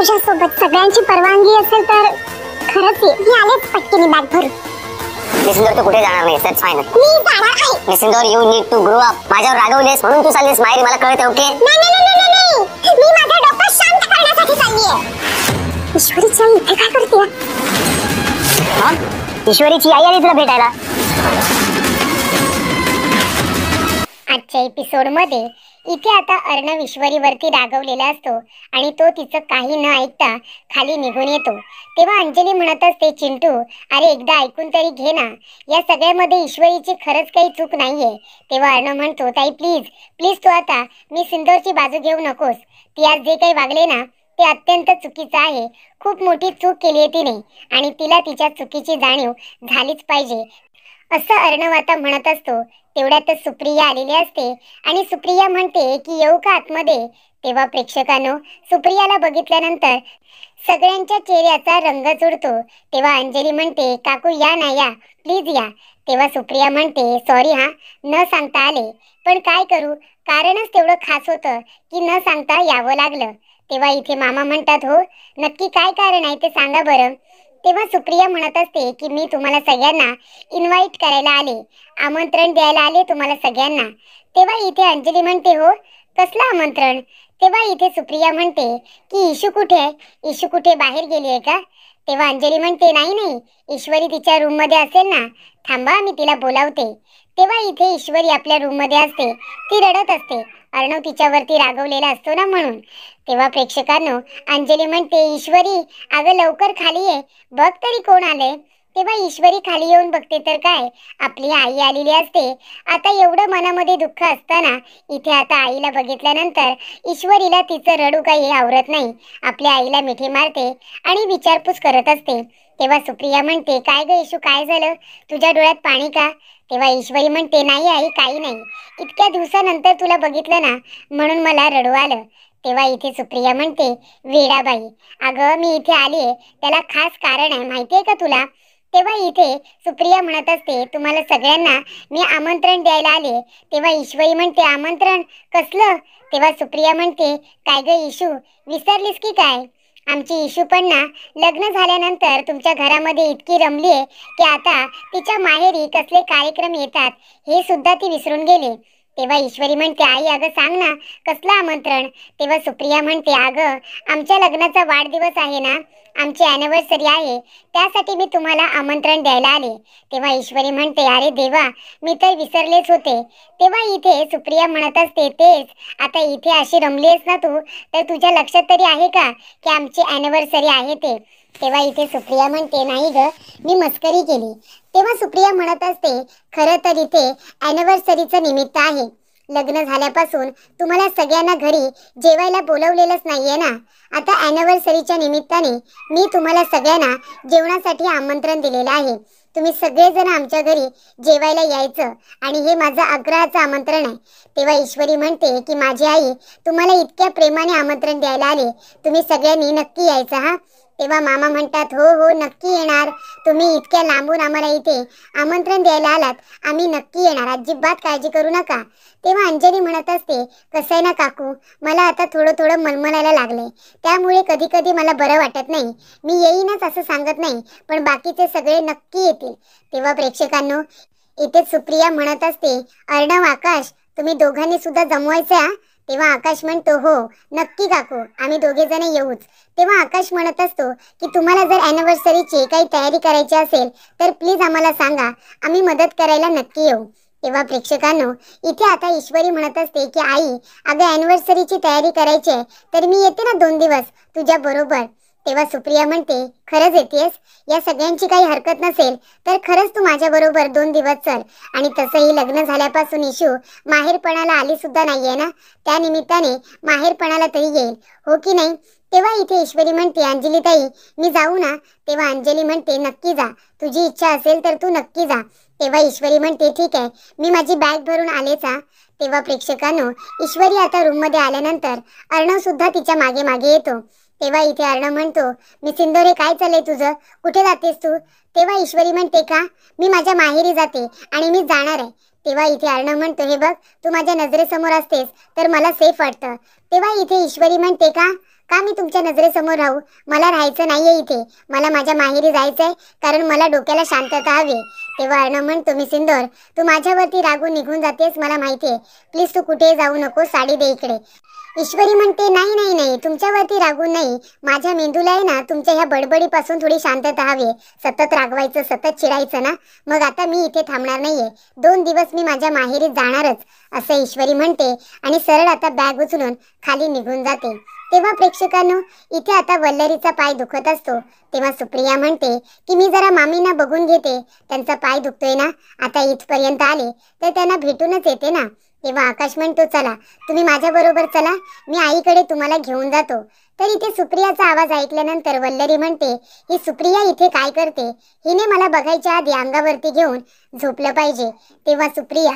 तुझ्यासोबत सगळ्यांची परवानगी असेल तर खरंच ये. मी आलेच पटकन बॅग भरून. मिसिंदोर तू कुठे जाणार नाही. That's fine. मी जाणार आहे. मिसिंदोर you need to grow up. माझ्यावर रागवलेस म्हणून तू चाललीस माहेरी, मला कळतं. ओके नाही, मी माझं डोकं शांत करण्यासाठी चाललीये. ईश्वरीची आई इथे काय करते? हा, ईश्वरीची आई आली तुला भेटायला. आजच्या एपिसोड मध्ये इथे आता अर्णव ईश्वरीवरती रागवलेला असतो आणि तो तिचं काही न ऐकता खाली निघून येतो. तेव्हा अंजली म्हणत असते, चिंटू अरे एकदा ऐकून तरी घे ना, या सगळ्यामध्ये ईश्वरीची खरंच काही चूक नाहीये. तेव्हा अर्णव म्हणतो, ताई प्लीज प्लीज तू आता मी सिंदूरची बाजू घेऊ नकोस. ती आज जे काही वागले ना ते अत्यंत चुकीचं आहे. खूप मोठी चूक केली आहे तिने आणि तिला तिच्या चुकीची जाणीव झालीच पाहिजे असं अर्णव आता म्हणत असतो. तेवढ्यातच सुप्रिया आलेली असते आणि सुप्रिया म्हणते की येऊ का आतमध्ये. तेव्हा प्रेक्षकांनो सुप्रियाला बघितल्यानंतर सगळ्यांच्या चेहऱ्याचा रंग चढतो. तेव्हा अंजली म्हणते, काकू या ना, या प्लीज या. तेव्हा सुप्रिया म्हणते, सॉरी हा, न सांगता आले, पण काय करू, कारणच तेवढं खास होतं की न सांगता यावं लागलं. तेव्हा इथे मामा म्हणतात, हो नक्की काय कारण आहे ते सांगा बरं. तेव्हा सुप्रिया म्हणत असते की मी तुम्हाला सगळ्यांना इन्व्हाइट करायला आले, आमंत्रण द्यायला आले तुम्हाला सगळ्यांना. तेव्हा इथे अंजली म्हणते, हो कसलं आमंत्रण. तेव्हा इथे सुप्रिया म्हणते की इशू कुठे आहे, इशू कुठे बाहेर गेली आहे का. तेव्हा अंजली म्हणते, नाही ईश्वरी तिच्या रूम मध्ये असेल ना, थांबा मी तिला बोलावते. तेव्हा इथे ईश्वरी आपल्या रूम मध्ये असते, ती रडत असते. अर्णव तिच्यावरती रागवलेला असतो ना म्हणून. तेव्हा प्रेक्षकांनो अंजली म्हणते, ईश्वरी अगं लवकर खाली ये, बघ तरी कोण आले. तेव्हा ईश्वरी खाली येऊन बघते तर काय, आपली आई आलेली असते. आता एवढं मनामध्ये दुःख असताना इथे आता आईला बघितल्यानंतर ईश्वरीला तिचं रडू काही आवरत नाही. आपल्या आईला मिठी मारते आणि विचारपूस करत असते. तेव्हा सुप्रिया म्हणते, काय ग इशू काय झालं, तुझ्या डोळ्यात पाणी का. तेव्हा ईश्वरी म्हणते, नाही आई काही नाही, इतक्या दिवसानंतर तुला बघितलं ना म्हणून मला रडू आलं. तेव्हा इथे सुप्रिया म्हणते, वेडाबाई अगं मी इथे आलीये त्याला खास कारण आहे माहितीये का तुला. तेव्हा इथे सुप्रिया म्हणत असते, तुम्हाला सगळ्यांना मी आमंत्रण द्यायला आले. तेव्हा ईश्वरी म्हणते, आमंत्रण कसलं. तेव्हा सुप्रिया म्हणते, काय ग इशू विसरलीस की काय, आमची इशू पण ना लग्न झाल्यानंतर तुमच्या घरामध्ये इतकी रमलीये की आता तिच्या माहेरी कसले कार्यक्रम येतात हे सुद्धा ती विसरून गेली. तेव्हा ईश्वरी म्हणते, आई अगं सांग ना कसलं आमंत्रण. तेव्हा सुप्रिया म्हणते, अगं आमच्या लग्नाचा वाढदिवस आहे ना, आमची अॅनिव्हर्सरी आहे, त्यासाठी मी तुम्हाला आमंत्रण द्यायला आले. तेव्हा ईश्वरी म्हणते, अरे देवा मी तर विसरलेच होते. तेव्हा इथे सुप्रिया म्हणत असते, तेच आता इथे अशी रमलीस ना तू, तर तुझ्या लक्षात तरी आहे का की आमची अॅनिव्हर्सरी आहे ते. तेव्हा इथे सुप्रिया म्हणते, नाही ग मी मस्करी केली. तेव्हा सुप्रिया म्हणत असते, खरं तर इथे अॅनिव्हर्सरीचं निमित्त आहे. लग्न झाल्यापासून तुम्हाला सगळ्यांना घरी जेवायला बोलवलेलंच नाहीये ना, आता अॅनिव्हर्सरीच्या निमित्ताने मी तुम्हाला सगळ्यांना जेवणासाठी आमंत्रण दिलेलं आहे. तुम्ही सगळेजण आमच्या घरी जेवायला यायचं आणि हे माझं आग्रहाचं आमंत्रण आहे. तेव्हा ईश्वरी म्हणते की माझी आई तुम्हाला इतक्या प्रेमाने आमंत्रण द्यायला आले, तुम्ही सगळ्यांनी नक्की यायचं हा. तेव्हा मामा म्हणतात, हो हो नक्की येणार, तुम्ही इतक्या लांबून आम्हाला इथे आमंत्रण द्यायला आलात, आम्ही नक्की येणार, अजिबात काळजी करू नका. तेव्हा अंजली म्हणत असते, कसं आहे ना काकू, मला आता थोडं मलमलायला लागलंय, त्यामुळे कधी कधी मला बरं वाटत नाही. मी येईनच असं सांगत नाही, पण बाकीचे सगळे नक्की येतील. तेव्हा प्रेक्षकांनो इथे सुप्रिया म्हणत असते, अर्णव आकाश तुम्ही दोघांनी सुद्धा जमवायचं हा. तेव्हा आकाश म्हणतो, हो नक्की काकू आम्ही दोघे जण येऊच. तेव्हा आकाश म्हणत असतो की तुम्हाला जर अॅनिव्हर्सरीची काही तयारी करायची असेल तर प्लीज आम्हाला सांगा, आम्ही मदत करायला नक्की येऊ. तेव्हा प्रेक्षकांनो इथे आता ईश्वरी म्हणत असते की आई अगं अॅनिव्हर्सरीची तयारी करायची आहे तर मी येते ना 2 दिवस तुझ्या बरोबर. तेव्हा सुप्रिया म्हणते, खरंच येतेस, या सगळ्यांची काही हरकत नसेल तर खरंच तू माझ्या बरोबर 2 दिवस चल. आणि तसंही लग्न झाल्यापासून इशू माहेरपणाला आली सुद्धा नाहीये ना, त्या निमित्ताने माहेरपणाला तरी येईल, हो की नाही. तेव्हा इथे ईश्वरी म्हणते, अंजली ताई मी जाऊ ना. तेव्हा अंजली म्हणते, नक्की जा, तुझी इच्छा असेल तर तू नक्की जा. तेव्हा ईश्वरी म्हणते, ठीक आहे मी माझी बॅग भरून आलेच हा. तेव्हा प्रेक्षकांनो ईश्वरी आता रूम मध्ये आल्यानंतर अर्णव सुद्धा तिच्या मागे मागे येतो. तेव्हा इथे अर्णव म्हणतो, मी सिंदोरे काय चाललंय तुझं, कुठे जातेस तू. तेव्हा ईश्वरी म्हणते, का मी माझ्या माहेरी जाते आणि मी जाणार आहे. तेव्हा इथे अर्णव म्हणतो, हे बघ तू माझ्या नजरेसमोर असतेस तर मला सेफ वाटतं. तेव्हा इथे ईश्वरी म्हणते, का का मी तुमच्या नजरेसमोर राहू? मला राहायचं नाहीये इथे, मला माझ्या माहेरी जायचंय, कारण मला डोक्याला शांतता हवी. तेव्हा अर्णव म्हणतो, मी सिंदूर, तू माझ्यावरती रागून निघून जातेस मला माहितीये, प्लीज तू कुठेही जाऊ नको, साडी दे इकडे. ईश्वरी म्हणते, नाही नाही नाही, तुमच्यावरती रागून नाही, माझ्या मेंदूला आहे ना तुमच्या ह्या बडबडीपासून थोडी शांतता हवी. सतत रागवायचं, सतत चिडायचं ना, मग आता मी इथे थांबणार नाहीये, 2 दिवस मी माझ्या माहेरी जाणारच, असं ईश्वरी म्हणते आणि सरळ आता बॅग उचलून खाली निघून जाते. तेव्हा प्रेक्षकांनो, इथे आता वल्लरीचा पाय दुखत असतो. तेव्हा सुप्रिया म्हणते की मी जरा मामींना बघून घेते, त्यांचा पाय दुखतोय ना, आता इथपर्यंत आले तर त्यांना भेटूनच येते ना. तेव्हा आकाश म्हणतो, चला तुम्ही माझ्या बरोबर चला, मी आईकडे तुम्हाला घेऊन जातो. तर इथे सुप्रियाचा आवाज ऐकल्यानंतर वल्लरी म्हणते, ही सुप्रिया इथे काय करते? हिने मला बघायच्या आधी अंगावरती घेऊन झोपलं पाहिजे. तेव्हा सुप्रिया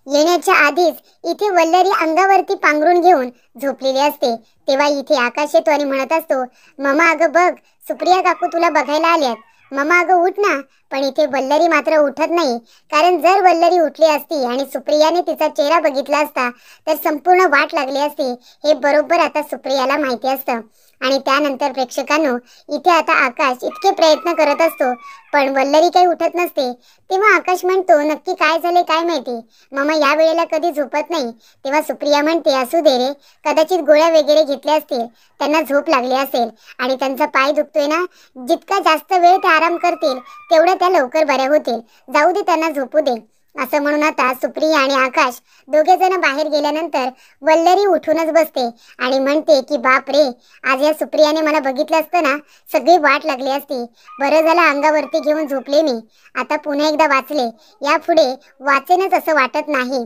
येण्याच्या आधीच इथे वल्लरी अंगावरती पांघरून घेऊन झोपलेली असते. तेव्हा इथे आकाश येतो आणि म्हणत असतो, ममा अगं बघ, सुप्रिया काकू तुला बघायला आल्यात, ममा अगं उठ ना. पण इथे वल्लरी मात्र उठत नाही, कारण जर वल्लरी उठली असती आणि सुप्रियाने तिचा चेहरा बघितला असता तर संपूर्ण वाट लागली असती, हे बरोबर आता सुप्रियाला माहिती असतं. आणि त्यानंतर प्रेक्षकांनो, इथे आता आकाश इतके प्रयत्न करत असतो पण वल्लरी काही उठत नसते. तेव्हा आकाश म्हणतो, नक्की काय झाले काय माहिती, ममा या वेळेला कधी झोपत नाही. तेव्हा सुप्रिया म्हणते, असू दे रे, कदाचित गोळ्या वगैरे घेतल्या असतील, त्यांना झोप लागली असेल आणि त्यांचा पाय दुखतोय ना, जितका जास्त वेळ ते आराम करतील तेवढ्या त्या लवकर बऱ्या होतील, जाऊ दे त्यांना झोपू दे. असं म्हणून आता सुप्रिया आणि आकाश दोघे जण बाहेर गेल्यानंतर वल्लरी उठूनच बसते आणि म्हणते की बाप रे, आज या सुप्रियाने मला बघितलं असतं ना, सगळी वाट लागली असती, बरं झालं अंगावरती घेऊन झोपले मी, आता पुन्हा एकदा वाचले, यापुढे वाचेनच असं वाटत नाही.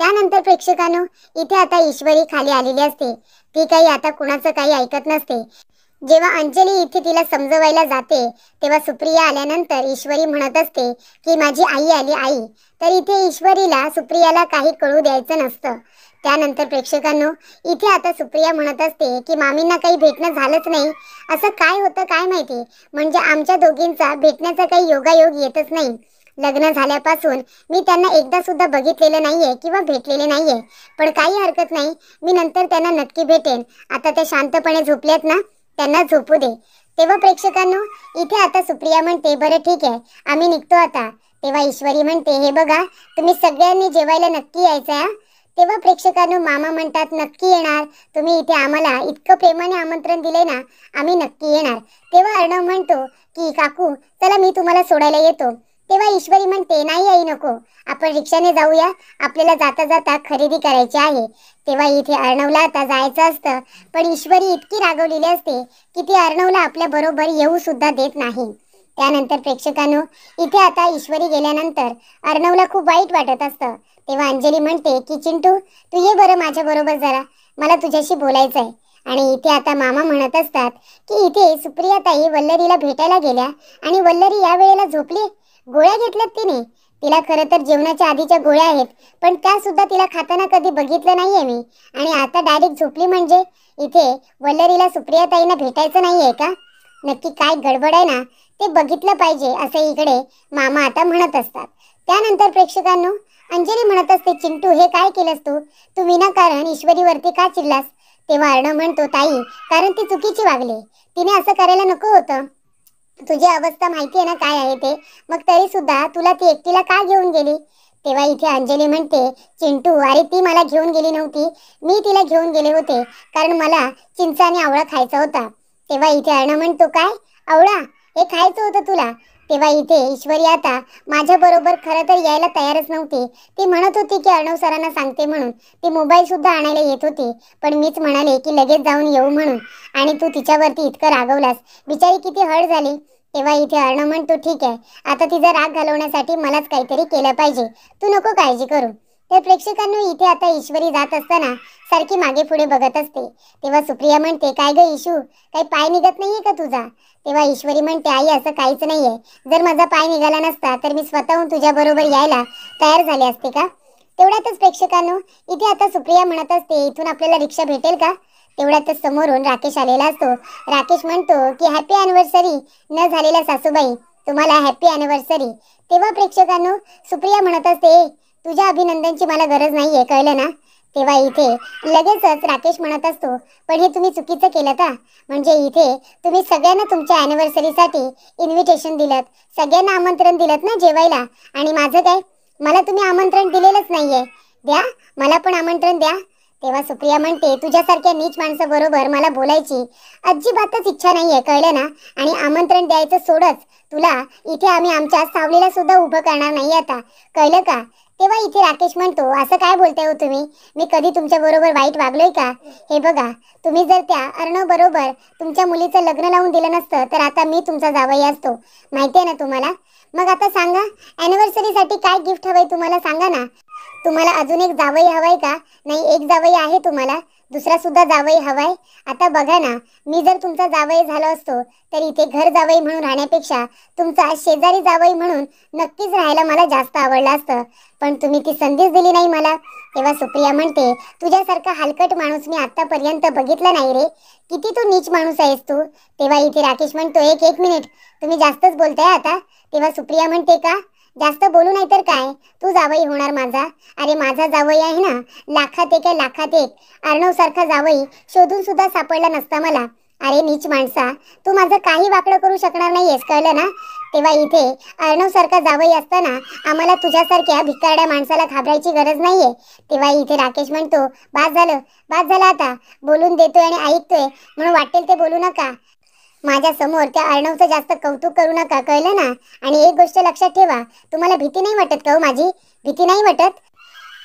त्यानंतर प्रेक्षकांनो, इथे आता ईश्वरी खाली आलेली असते, ती काही आता कुणाचं काही ऐकत नसते. जेव्हा अंजली इथे तिला समजवायला जाते तेव्हा सुप्रिया आल्यानंतर ईश्वरी म्हणत असते की माझी आई आली आई. तर इथे ईश्वरीला सुप्रियाला काही कळू द्यायचं नसतं. त्यानंतर प्रेक्षकांनो, इथे आता सुप्रिया म्हणत असते की मामींना काही भेटणं झालंच नाही, असं काय होतं काय माहिती, म्हणजे आमच्या दोघींचा भेटण्याचा काही योगायोग येतच नाही. लग्न झाल्यापासून मी त्यांना एकदा सुद्धा बघितलेलं नाहीये किंवा भेटलेले नाहीये, पण काही हरकत नाही, मी नंतर त्यांना नक्की भेटेन, आता त्या शांतपणे झोपल्यात ना, त्यांना झोपू दे. तेव्हा प्रेक्षकांनो, इथे आता सुप्रिया म्हणते, बरं ठीक आहे, आम्ही निघतो आता. तेव्हा ईश्वरी म्हणते, हे बघा, तुम्ही सगळ्यांनी जेवायला नक्की यायचं. तेव्हा प्रेक्षकांनो, मामा म्हणतात, नक्की येणार, तुम्ही इथे आम्हाला इतकं प्रेमाने आमंत्रण दिले ना, आम्ही नक्की येणार. तेव्हा अर्णव म्हणतो की काकू चला मी तुम्हाला सोडायला येतो. तेव्हा ईश्वरी म्हणते, नाही आई नको, आपण रिक्षाने जाऊया, आपल्याला जाता जाता खरेदी करायची आहे. तेव्हा इथे अर्णवला आता जायचं असतं, पण ईश्वरी इतकी रागवलेली असते की ती अर्णवला आपल्या बरोबर येऊ सुद्धा देत नाही. त्यानंतर प्रेक्षकांनो, इथे आता ईश्वरी गेल्यानंतर अर्णवला खूप वाईट वाटत असतं. तेव्हा अंजली म्हणते की चिंटू तू ये बरं माझ्या बरोबर, जरा मला तुझ्याशी बोलायचं आहे. आणि इथे आता मामा म्हणत असतात की इथे सुप्रिया ताई वल्लरीला भेटायला गेल्या आणि वल्लरी या वेळेला झोपली, गोळ्या घेतल्यात तिने, तिला खरं तर जेवणाच्या आधीच्या गोळ्या आहेत, पण त्या सुद्धा तिला खाताना कधी बघितलं नाहीये मी, आणि आता डायरेक्ट झोपली, म्हणजे इथे वल्लरीला सुप्रिया ताईंना भेटायचं नाहीये का? नक्की काय गडबड आहे ना, ते बघितलं पाहिजे, असे इकडे मामा आता म्हणत असतात. त्यानंतर प्रेक्षकांनो, अंजली म्हणत असते, चिंटू हे काय केलंस तू विनाकारण ईश्वरीवरती का चिल्लास? तेव्हा अर्णव म्हणतो, ताई कारण ती चुकीची वागली, तिने असं करायला नको होतं, तुझी अवस्था माहिती आहे ना काय आहे ते, मग तरी सुद्धा तुला ती एकटीला का घेऊन गेली? तेव्हा इथे अंजली म्हणते, चिंटू अरे ती मला घेऊन गेली नव्हती, मी तिला घेऊन गेले होते, कारण मला चिंच आणि आवळा खायचा होता. तेव्हा इथे अर्णव म्हणतो, काय आवळा, हे खायचं होतं तुला? तेव्हा इथे ईश्वरी आता माझ्या बरोबर खरं तर यायला तयारच नव्हती, ती म्हणत होती की अर्णव सरांना सांगते म्हणून, ती मोबाईल सुद्धा आणायला येत होती, पण मीच म्हणाले की लगेच जाऊन येऊ म्हणून, आणि तू तिच्यावरती इतकं रागवलास, बिचारी किती हर्ट झाली. तेव्हा इथे अर्णव म्हणतो, ठीक आहे, आता तिचा राग घालवण्यासाठी मलाच काहीतरी केलं पाहिजे, तू नको काळजी करू. तर प्रेक्षकांनो, इथे आता ईश्वरी जात असताना सारखी मागे पुढे बघत असते. तेव्हा सुप्रिया म्हणते, काय ग इशू, काही पाय निघत नाहीये का तुझा? तेव्हा ईश्वरी म्हणते, आई असं काहीच नाहीये, जर माझा पाय निघाला नसता तर मी स्वतःहून तुझ्या बरोबर यायला तयार झाले असते का? तेवढ्यातच प्रेक्षकांनो, इथे आता सुप्रिया म्हणत असते, इथून आपल्याला रिक्षा भेटेल का? तेवढ्यातच समोरून राकेश आलेला असतो. राकेश म्हणतो की हॅपी अॅनिव्हर्सरी न झालेल्या सासूबाई, तुम्हाला हॅपी अॅनिव्हर्सरी. तेव्हा प्रेक्षकांनो, सुप्रिया म्हणत असते, तुझ्या अभिनंदनची मला गरज नाहीये, कळलं ना? तेव्हा इथे लगेचच राकेश म्हणत असतो, पण हे तुम्ही चुकीचं केलं का? म्हणजे इथे तुम्ही सगळ्यांना तुमच्या अॅनिव्हर्सरीसाठी इन्व्हिटेशन दिलं, सगळ्यांना आमंत्रण दिलं ना जेवायला, आणि माझं काय? मला तुम्ही आमंत्रण दिलेलंच नाहीये. द्या, मला पण आमंत्रण द्या. तेव्हा सुप्रिया म्हणते, तुझ्यासारख्या नीच माणसं बरोबर मला बोलायची अजिबातच इच्छा नाहीये, कळलं ना? आणि आमंत्रण द्यायचं सोडच, तुला इथे आम्ही आमच्या सावलीला सुद्धा उभं करणार नाही आता, कळलं का? तेव्हा इथे राकेश म्हणतो, असं काय बोलताय हो तुम्ही? मी कधी तुमच्या बरोबर वाईट वागलोय का? हे बघा, तुम्ही जर त्या अर्णव बरोबर तुमच्या मुलीचं लग्न लावून दिलं नसतं तर आता मी तुमचा जावई असतो, माहितीये ना तुम्हाला? मग आता सांगा, अॅनिव्हर्सरीसाठी काय गिफ्ट हवंय तुम्हाला, सांगा ना. तुम्हाला अजून एक जावई हवाय का? नाही, एक जावई आहे तुम्हाला, दुसरा सुद्धा जावई हवाय? आता बघा ना, मी जर तुमचा जावई झालो असतो तर इथे घर जावई म्हणून राहण्यापेक्षा तुमचा शेजारी जावई म्हणून नक्कीच राहायला मला जास्त आवडलं असतं, पण तुम्ही ती संधीच दिली नाही मला. तेव्हा सुप्रिया म्हणते, तुझ्यासारखा हलकट माणूस मी आतापर्यंत बघितला नाही रे, किती तू नीच माणूस आहेस तू. तेव्हा इथे राकेश म्हणतो, एक मिनिट, तुम्ही जास्तच बोलताय आता. तेव्हा सुप्रिया म्हणते, का जास्त बोलू नाही तर काय, तू जावई होणार माझा? अरे माझा जावई आहे ना, लाखात एक आहे, लाखात एक. अर्णव सारखा जावई शोधून सुद्धा सापडला नसता मला. अरे नीच माणसा, तू माझं काही वाकडं करू शकणार नाहीयेस, कळलं ना? तेव्हा इथे अर्णव सारखा जावई असताना आम्हाला तुझ्यासारख्या भिकारड्या माणसाला घाबरायची गरज नाहीये. तेव्हा इथे राकेश म्हणतो, बास झालं आता, बोलून देतोय आणि ऐकतोय म्हणून वाटेल ते बोलू नका. माझ्या समोर त्या अर्णवचं जास्त कौतुक करू नका, कळलं ना? आणि एक गोष्ट लक्षात ठेवा, तुम्हाला भीती नाही वाटत का हो माझी? भीती नाही वाटत?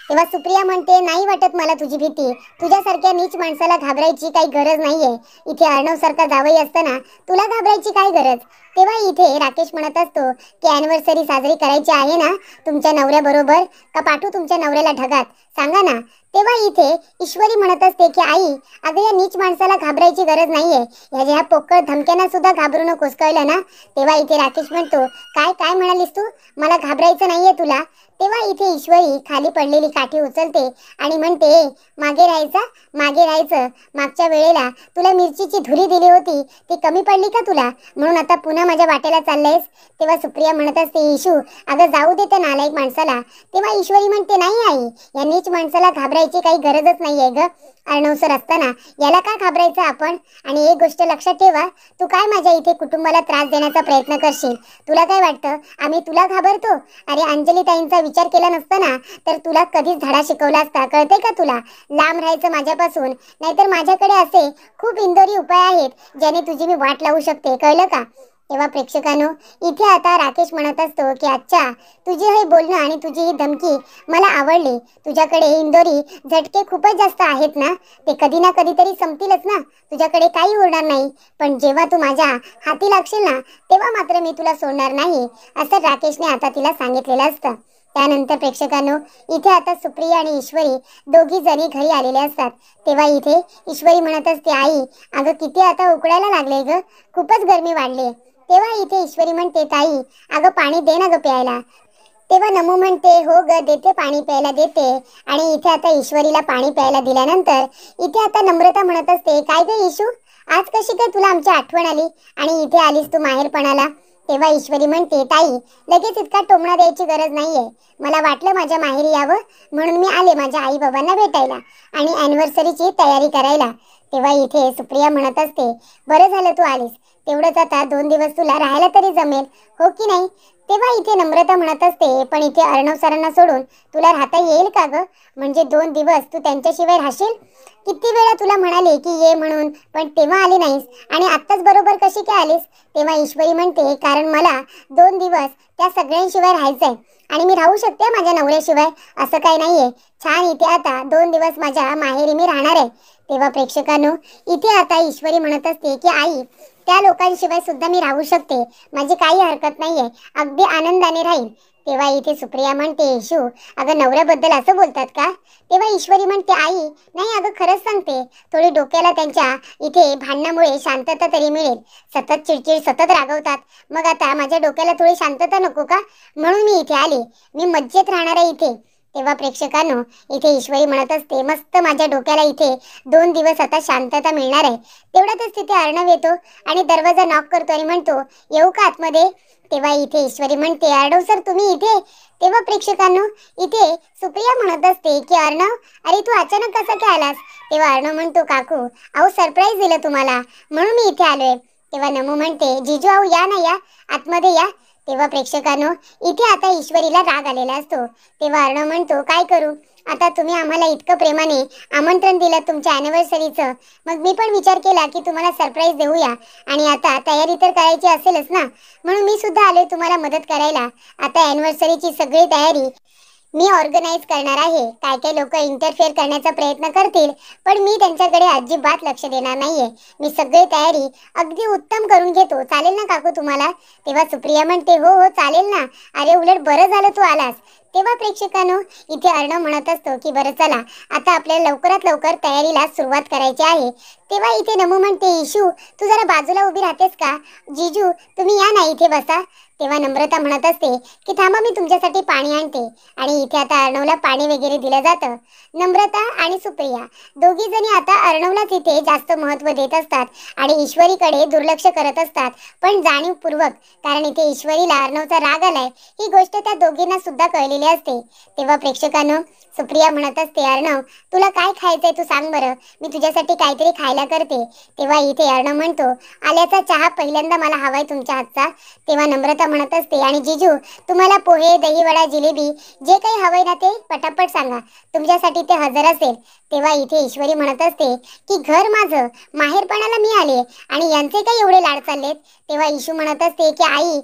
तेव्हा सुप्रिया म्हणते, नाही वाटत मला तुझी भीती. तुझ्यासारख्या नीच माणसाला घाबरायची काही गरज नाहीये. इथे अर्णव सारखा जावई असताना तुला घाबरायची काय गरज? तेव्हा इथे राकेश म्हणत असतो की अॅनिव्हर्सरी साजरी करायची आहे ना तुमच्या नवऱ्याबरोबर, का पाठवू तुमच्या नवऱ्याला ढगात, सांगा ना. तेव्हा इथे ईश्वरी म्हणत असते की आई, अगं या नीच माणसाला घाबरायची गरज नाहीये, ह्या पोकळ धमक्यांना सुद्धा घाबरू नकोस, कळलं ना? तेव्हा इथे राकेश म्हणतो, काय म्हणालीस तू? मला घाबरायचं नाहीये तुला? तेव्हा इथे ईश्वरी खाली पडलेली काठी उचलते आणि म्हणते, मागे राहायचं. मागच्या वेळेला तुला मिरचीची धुरी दिली होती, ती कमी पडली का तुला, म्हणून आता पुन्हा माझ्या वाटेला चाललंयस? तेव्हा सुप्रिया म्हणत असते, इशू अगं जाऊ दे त्या नालायक माणसाला. तेव्हा ईश्वरी म्हणते, नाही आई, या नीच माणसाला घाबरायची काही गरजच नाहीये ग. अर्णव सर असताना याला का घाबरायचं आपण? आणि एक गोष्ट लक्षात ठेवा, तू काय माझ्या इथे कुटुंबाला त्रास देण्याचा प्रयत्न करशील? तुला काय वाटतं आम्ही तुला घाबरतो? अरे अंजली ताईंचा विचार केला नसता ना तर तुला कधीच धडा शिकवला असता, कळते का तुला? लांब राहायचं माझ्यापासून, नाहीतर माझ्याकडे असे खूप इंदोरी उपाय आहेत ज्याने तुझी मी वाट लावू शकते, कळलं का? तेव्हा प्रेक्षकांनो, इथे आता राकेश म्हणत असतो की अच्छा, तुझे हे बोलणं आणि तुझी ही धमकी मला आवडली. तुझ्याकडे इंदोरी झटके खूपच जास्त आहेत ना, ते कधी ना कधीतरी संपतीलच ना, तुझ्याकडे काही उरणार नाही. पण जेव्हा तू माझ्या हाती लागशील ना तेव्हा मात्र मी तुला सोडणार नाही, असं राकेशने आता तिला सांगितलेलं असतं. त्यानंतर प्रेक्षकांनो, इथे आता सुप्रिया आणि ईश्वरी दोघी जणी घरी आलेले असतात. तेव्हा इथे ईश्वरी म्हणत असते, आई अगं किती आता उकडायला लागले ग, खूपच गरमी वाढली. तेव्हा इथे ईश्वरी म्हणते, ताई अगं पाणी दे ना ग प्यायला. तेव्हा नमू म्हणते, हो ग देते, पाणी प्यायला देते. आणि इथे आता ईश्वरीला पाणी प्यायला दिल्यानंतर इथे आता नम्रता म्हणत असते, काय ग ईशू, आज कशी काय तुला आमची आठवण आली आणि इथे आलीस तू माहेरपणाला? तेव्हा ईश्वरी म्हणते, ताई लगेच इतका टोमणा द्यायची गरज नाहीये, मला वाटलं माझ्या माहेरी यावं म्हणून मी आले माझ्या आई बाबांना भेटायला आणि अॅनिव्हर्सरीची तयारी करायला. तेव्हा इथे सुप्रिया म्हणत असते, बरं झालं तू आलीस, तेवढंच आता 2 दिवस तुला राहायला तरी जमेल, हो की नाही? तेव्हा इथे नम्रता म्हणत असते, पण इथे अर्णव सरांना सोडून तुला राहता येईल का ग? म्हणजे 2 दिवस तू त्यांच्याशिवाय राहशील? किती वेळा तुला म्हणाले की ये म्हणून, पण तेव्हा आली नाहीस आणि आत्ताच बरोबर कशी काय आलीस? तेव्हा ईश्वरी म्हणते, कारण मला 2 दिवस त्या सगळ्यांशिवाय राहायचंय आणि मी राहू शकते माझ्या नवऱ्याशिवाय, असं काही नाहीये. छान, इथे आता 2 दिवस माझ्या माहेरी मी राहणार आहे. तेव्हा प्रेक्षकांनो, इथे आता ईश्वरी म्हणत असते की आई त्या लोकांशिवाय सुद्धा मी राहू शकते, माझी काही हरकत नाहीये, अगदी आनंदाने राहील. तेव्हा इथे सुप्रिया म्हणते, इशू अगं नवऱ्याबद्दल असं बोलतात का? तेव्हा ईश्वरी म्हणते, आई नाही अगं खरंच सांगते, थोडी डोक्याला त्यांच्या इथे भांडणामुळे शांतता तरी मिळेल, सतत चिडचिड सतत रागवतात, मग आता माझ्या डोक्याला थोडी शांतता नको का? म्हणून मी इथे आले, मी मज्जेत राहणार आहे इथे. तेव्हा प्रेक्षकांनो इथे ईश्वरी म्हणत असते, मस्त माझ्या डोक्याला इथे 2 दिवस आता शांतता मिळणार आहे. तेवढ्यातच तिथे अर्णव येतो आणि दरवाजा नॉक करतो आणि म्हणतो, येऊ का आतमध्ये? तेव्हा इथे ईश्वरी म्हणते, अर्णव सर तुम्ही इथे? तेव्हा प्रेक्षकांनो इथे सुप्रिया म्हणत असते की अर्णव, अरे तू अचानक कसा काय आलास? तेव्हा अर्णव म्हणतो, काकू अहो सरप्राईज दिलं तुम्हाला म्हणून मी इथे आलोय. तेव्हा नमू म्हणते, जिजू अहो या ना, या आतमध्ये या. तेव्हा प्रेक्षकांनो इथे आता ईश्वरीला राग आलेला असतो. तेव्हा अर्णव म्हणतो, काय करू आता, तुम्ही आम्हाला इतकं प्रेमाने आमंत्रण दिलं तुमच्या अॅनिव्हर्सरीचं, मग मी पण विचार केला की तुम्हाला सरप्राईज देऊया आणि आता तयारी तर करायची असेलच ना, म्हणून मी सुद्धा आले तुम्हाला मदत करायला. आता अॅनिव्हर्सरीची सगळी तयारी मी ऑर्गनाईज करणार आहे. काय काय लोक इंटरफेअर करण्याचा प्रयत्न करतील, पण मी त्यांच्याकडे अजिबात लक्ष देणार नाहीये. मी सगळी तयारी अगदी उत्तम करून घेतो. चालेल ना काकू तुम्हाला? तेव्हा सुप्रिया म्हणते, हो हो चालेल ना, अरे उलट बरं झालं तू आलास. तेव्हा प्रेक्षकांनो इथे अर्णव म्हणत असतो की बरं चला आता आपल्याला लवकरात लवकर तयारीला सुरुवात करायची आहे. तेव्हा इथे नमू म्हणते, इशू तू जरा बाजूला उभी राहतेस का? जिजू तुम्ही या ना इथे बसा. तेव्हा नम्रता म्हणत असते की थांबा मी तुमच्यासाठी पाणी आणते. आणि इथे आता अर्णवला पाणी वगैरे दिलं जातं. नम्रता आणि सुप्रिया दोघी जणी आता अर्णवलाच इथे जास्त महत्त्व देत असतात आणि ईश्वरीकडे दुर्लक्ष करत असतात, पण जाणीवपूर्वक, कारण इथे ईश्वरीला अर्णवचा राग आलाय ही गोष्ट त्या दोघींना सुद्धा कळलेली असते. तेव्हा प्रेक्षकांनो सुप्रिया म्हणत असते, अर्णव तुला काय खायचंय तू सांग बरं, मी तुझ्यासाठी काहीतरी खायला करते. तेव्हा इथे अर्णव म्हणतो, आल्याचा चहा पहिल्यांदा मला हवाय तुमच्या हातचा. तेव्हा नम्रता म्हणत असते, आणि जिजू तुम्हाला पोहे दहीवडा जिलेबी जे काही हवंय ना ते पटापट सांगा, तुमच्यासाठी ते हजर असेल. तेव्हा इथे ईश्वरी म्हणत असते की घर माझं, माहेरपणाला मी आले आणि यांचे काही एवढे लाड चाललेत. तेव्हा इशू म्हणत असते की आई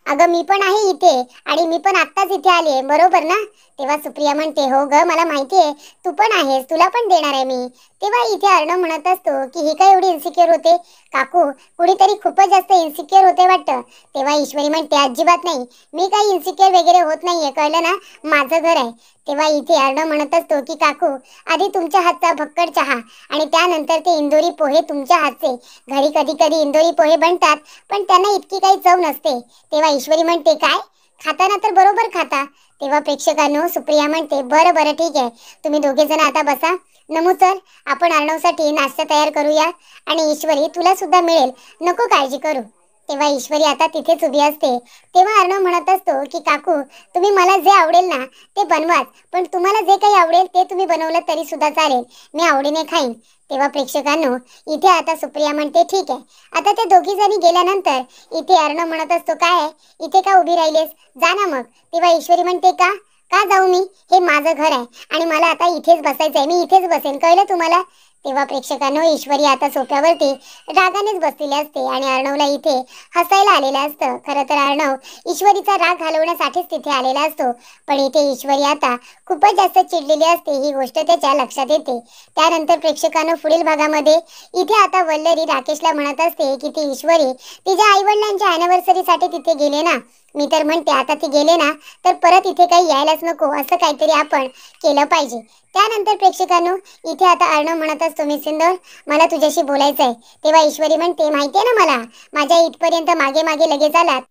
अगं मी पण आहे इथे आणि मी पण आत्ताच इथे आले, बरोबर ना? तेव्हा सुप्रिया म्हणते, हो ग मला माहिती आहे तू पण आहेस, तुला पण देणार आहे मी. तेव्हा इथे अर्णव म्हणत असतो की ही काय एवढी इन्सिक्युअर होते काकू, कुणीतरी खूपच जास्त इन्सिक्युअर होते वाटतं. तेव्हा ईश्वरी म्हणते, अजिबात नाही, मी काही इन्सिक्युअर वगैरे होत नाहीये, कळलं ना, माझं घर आहे. तेव्हा इथे अर्णव म्हणत असतो की काकू आधी तुमच्या हातचा भक्कड चहा आणि त्यानंतर ते इंदोरी पोहे तुमच्या हातचे. घरी कधी कधी इंदोरी पोहे बनतात पण त्यांना इतकी काही चव नसते. तेव्हा ईश्वरी म्हणते, काय खाताना तर बरोबर खाता. तेव्हा प्रेक्षकांनो सुप्रिया म्हणते, बरं बरं ठीक आहे, तुम्ही दोघे जण आता बसा. नमू चल आपण अर्णवसाठी नाश्ता तयार करूया आणि ईश्वरी तुला सुद्धा मिळेल, नको काळजी करू. तेव्हा ईश्वरी आता तिथेच उभी असते. तेव्हा अर्णव म्हणत असतो की काकू तुम्ही मला जे आवडेल ना ते बनवाच, पण तुम्हाला जे काही आवडेल ते तुम्ही बनवलं तरी सुद्धा चालेल, मी आवडीने खाईन. तेव्हा प्रेक्षकांनो इथे आता सुप्रिया म्हणते, ठीक आहे. आता त्या दोघी जणी गेल्यानंतर इथे अर्णव म्हणत असतो, काय इथे का उभी राहिलेस, जा ना मग. तेव्हा ईश्वरी म्हणते, का का जाऊ मी, हे माझं घर आहे आणि मला आता इथेच बसायचंय, मी इथेच बसेन, कळलं तुम्हाला? तेव्हा प्रेक्षकांनो ईश्वरी आता सोफ्यावरती रागानेच बसलेली असते आणि अर्णवला इथे हसायला आलेलं असतं. खरं तर अर्णव ईश्वरीचा राग घालवण्यासाठीच तिथे आलेला असतो, पण इथे ईश्वरी आता खूपच जास्त चिडलेली असते, ही गोष्ट त्याच्या लक्षात येते. त्यानंतर प्रेक्षकांनो पुढील भागामध्ये इथे आता वल्लरी राकेशला म्हणत असते की ती ईश्वरी तिच्या आईवडिलांच्या अॅनिव्हर्सरीसाठी तिथे गेले ना, मी तर म्हणते आता ती गेले ना तर परत इथे काही यायलाच नको, असं काहीतरी आपण केलं पाहिजे. त्यानंतर प्रेक्षकांनो इथे आता अर्णव म्हणत असतो, मिसिंदर मला तुझ्याशी बोलायचं आहे. तेव्हा ईश्वरी म्हणते, माहितीये ना मला, माझ्या इथपर्यंत मागे मागे लगेच आलात.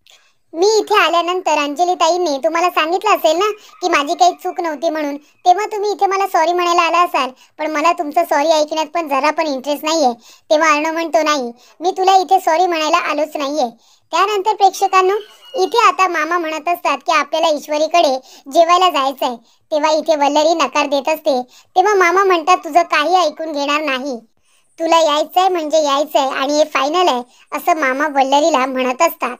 मी इथे आल्यानंतर अंजली ताईंनी तुम्हाला सांगितलं असेल ना की माझी काही चूक नव्हती म्हणून, तेव्हा तुम्ही इथे मला सॉरी म्हणायला आला असाल, पण मला तुमचं सॉरी ऐकण्यात पण जरा पण इंटरेस्ट नाहीये. तेव्हा अर्णव म्हणतो, नाही मी तुला इथे सॉरी म्हणायला आलोच नाहीये. त्यानंतर प्रेक्षकांनो इथे आता मामा म्हणत असतात की आपल्याला ईश्वरीकडे जेवायला जायचंय. तेव्हा इथे वल्लरी नकार देत असते. तेव्हा मामा म्हणतात, तुझं काही ऐकून घेणार नाही, तुला यायचंय म्हणजे यायचंय आणि हे फायनल आहे, असं मामा वल्लरीला म्हणत असतात.